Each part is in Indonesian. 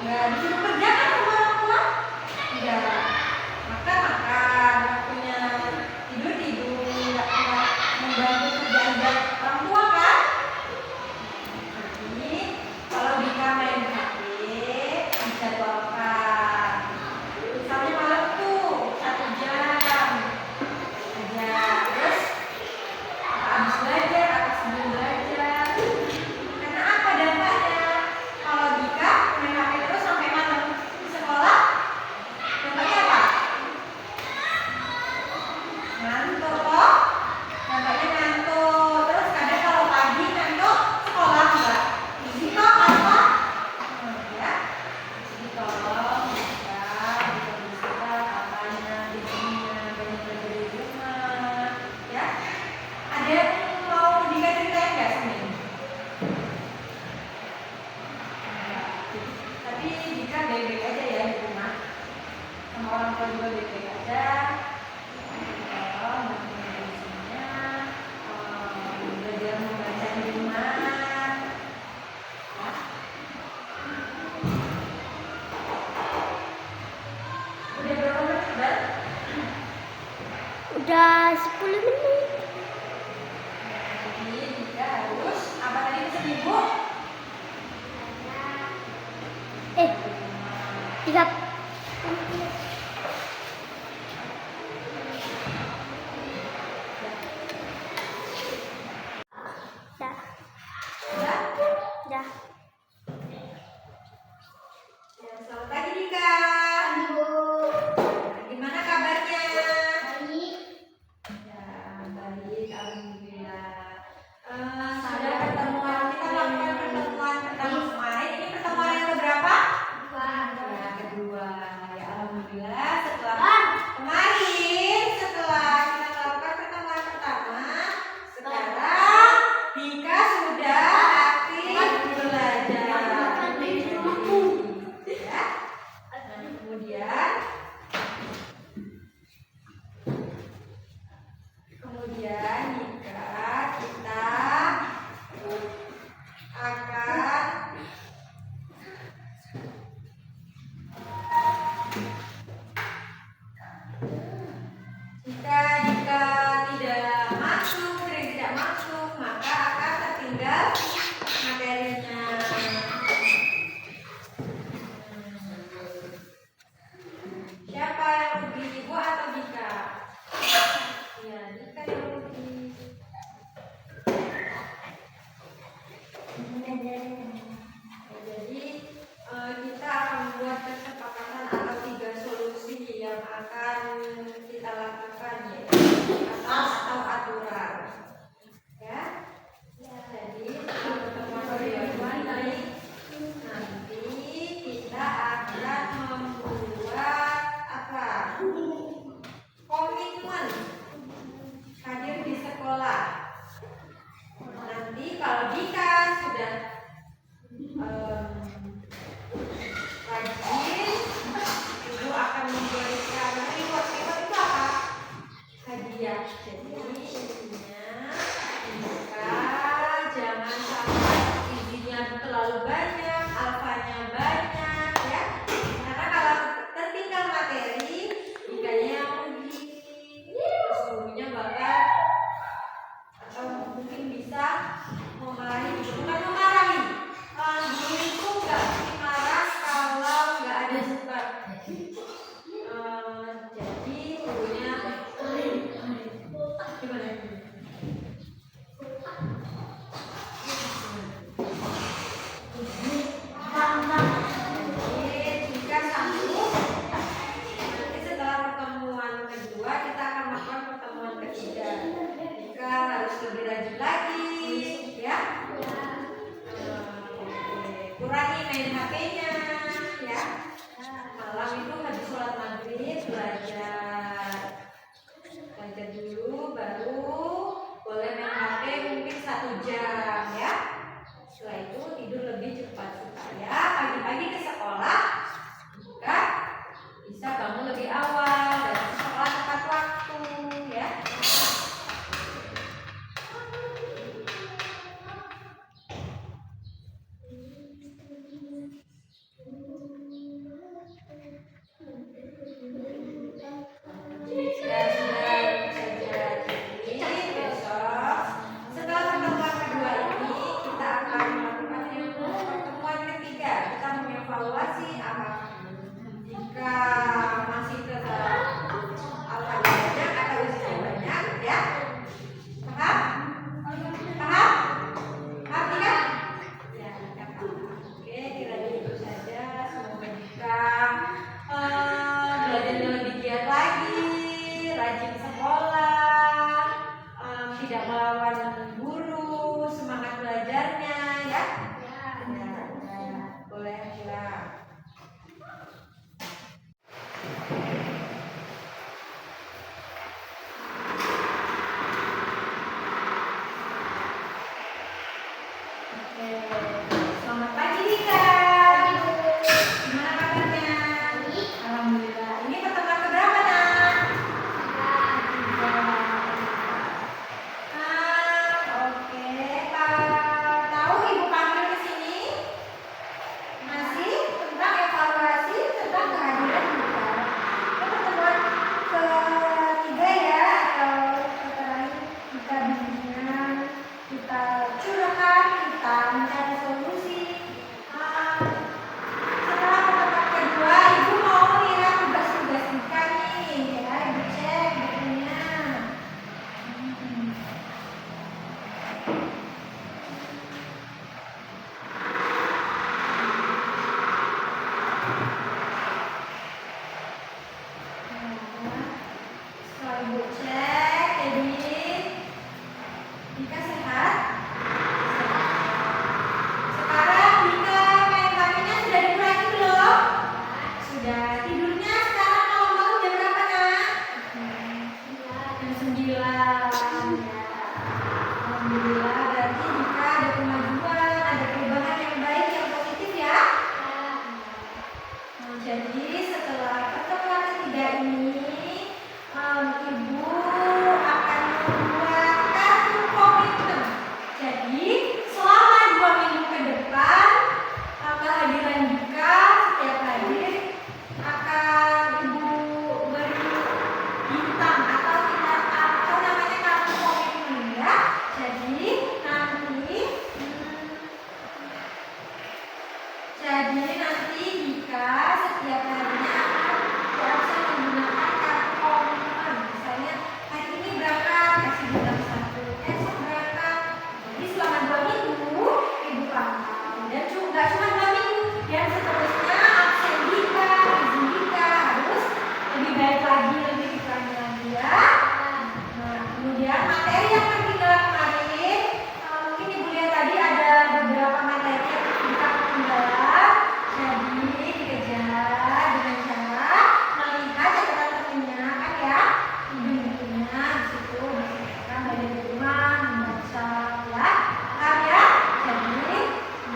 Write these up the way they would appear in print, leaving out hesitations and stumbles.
Enggak disuruh kerja kan sama orang tua? Enggak. Makan, waktunya tidur, enggak membantu kerjaan orang tua kan? Jadi kalau Dika main HP, dijadwalkan. Misalnya malam tuh 1 jam aja, terus habis belajar atau sebelum belajar. Karena apa dampaknya? Kalau Dika main HP terus sampai malam di sekolah, dampaknya apa? Ngantuk kok. Dampaknya ngantuk. Terus kadang kalau pagi ngantuk, sekolah enggak? Dika apa? Ya. Jadi tolong bisa apanya, bikinnya, banyak belajar di rumah, ya. Ada yang mau Dika ceritain nggak sini? Tapi Dika baik-baik aja ya di rumah. Sama orang tua juga baik-baik aja. Tolong bantuin isinya, belajar membaca di rumah. Ya. Udah berapa menit, Bal? Udah 10 menit. Jadi Dika harus apa tadi pesan ibu? 3. Dah. Ya. Dah. Ya, selamat pagi Dika. Gimana kabarnya? Ya, baik, alhamdulillah. Sudah pertemuan kita melakukan pertemuan pertama kemarin. Ini pertemuan yang keberapa? Ya, kedua. Ya, alhamdulillah. Setelah kemarin, setelah kita melakukan pertemuan pertama, sekarang Dika sudah aktif belajar. Ya. Kemudian Dika kita akan jika tidak masuk, sering tidak masuk, maka akan tertinggal materinya. Siapa yang rugi, ibu atau Dika? Ya, Dika yang rugi. Jadi kita akan membuat kesepakatan atau 3 solusi yang akan kita lakukan, yaitu atau aturan. Ya. Jadi pertemuan kedua ini nanti kita akan membuat apa? Komitmen hadir di sekolah. Nanti kalau Dika sudah rajin, ibu akan memberikan reward. Reward itu apa? Hadiah. Jadi intinya Dika jangan sampai izinnya terlalu banyak, alfanya banyak, ya. Karena kalau tertinggal materi, Dikanya yang rugi. Terus gurunya bakal atau mungkin bisa memarahi, bukan memarahi. Guru itu nggak mesti marah kalau nggak ada sebab. Jadi gurunya gimana? Jika sanggup, nanti setelah pertemuan kedua kita akan melakukan pertemuan ketiga. Jika harus lebih rajin lagi, ya. Kurangi main HP-nya, ya. Malam itu kasih apapun. Jika masih tetap alfanya banyak atau ujiannya banyak, ya, paham? Paham? Paham tidak? Ya, tidak paham. Oke, kiranya itu saja. Semoga jika belajarnya lebih giat lagi, rajin sekolah, tidak melawan guru, semangat belajarnya, ya. Boleh pulang. Oke, selamat pagi Dika. Gimana kabarnya? Alhamdulillah. Ini pertemuan keberapa nak? Oke. Tahu ibu panggil ke sini? Masih tentang evaluasi tentang kehadiran Dika. Ini pertemuan ketiga ya, atau terakhir kita bimbingan, kita curhat, kita mencari solusi. Setelah pertemuan kedua, ibu mau melihat tugas-tugas Dika nih, ya, ibu cek bukunya. Setelah ibu cek, edit, Dika sehat? Sekarang Dika main HP-nya sudah dikurangi belum? Sudah. Tidurnya sekarang malam-malam jam berapa nak? Jam 9. Ya. Alhamdulillah, berarti Dika ada kemajuan, ada perubahan yang baik, yang positif ya. Jadi setelah pertemuan ketiga ini, ibu akan membuat kartu komitmen. Jadi selama 2 minggu ke depan, kehadiran Dika setiap hadir akan ibu beri bintang atau kita atau namanya kartu komitmen ya. Jadi nanti Dika setiap harinya akan berusaha menggunakan kartu komitmen. Misalnya hari ini berangkat kasih bintang 1, esok berangkat. Jadi selama 2 minggu ibu pantau, dan juga cuma 2 minggu, dan seterusnya absen Dika, izin Dika harus lebih baik lagi, lebih dikurangi lagi ya. Nah, kemudian materi yang ketinggalan kemarin, mungkin ibu lihat tadi ada beberapa materi yang Dika ketinggalan. Jadi dikejar dengan cara melihat catatan temannya kan ya, pinjam bukunya di situ, misalkan belajar di rumah membaca ya, paham ya? Jadi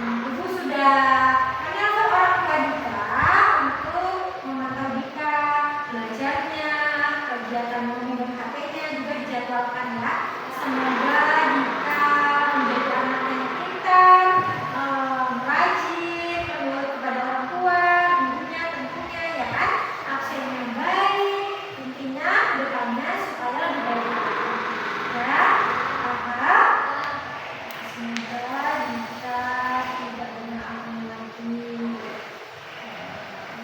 ibu sudah menelpon orang tua Dika untuk memantau Dika belajarnya, kegiatan memegang HP-nya juga dijadwalkan ya. Semoga Dika menjadi anak yang pintar, rajin, menurut kepada orang tua, gurunya tentunya ya kan, absennya baik, intinya depannya supaya lebih baik lagi. Ya, paham? Semoga Dika tidak pernah akan lagi.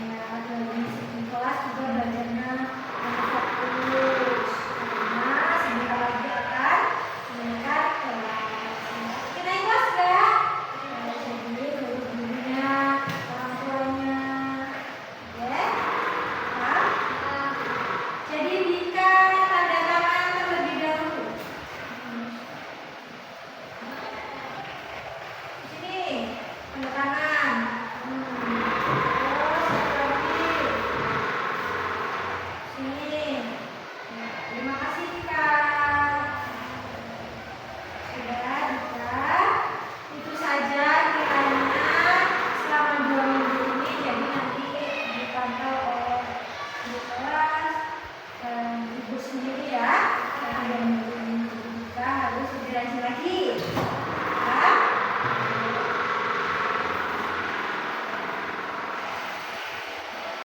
Ya, dari segi kelas juga belajarnya lebih fokus, karena sebentar lagi akan meningkat kelas. Kita naik kelas gak? Jadi menurut gurunya, orang tuanya, ya, paham? Jadi Dika tanda tangan terlebih dahulu. Sini, tanda tangan. Terus satu lagi. Sini. Ya, terima kasih Dika. Sudah Dika. Itu saja kiranya selama 2 minggu ini. Jadi nanti dipantau oleh ibu kelas dan ibu sendiri ya. Dan ada yang Dika harus lebih rajin lagi.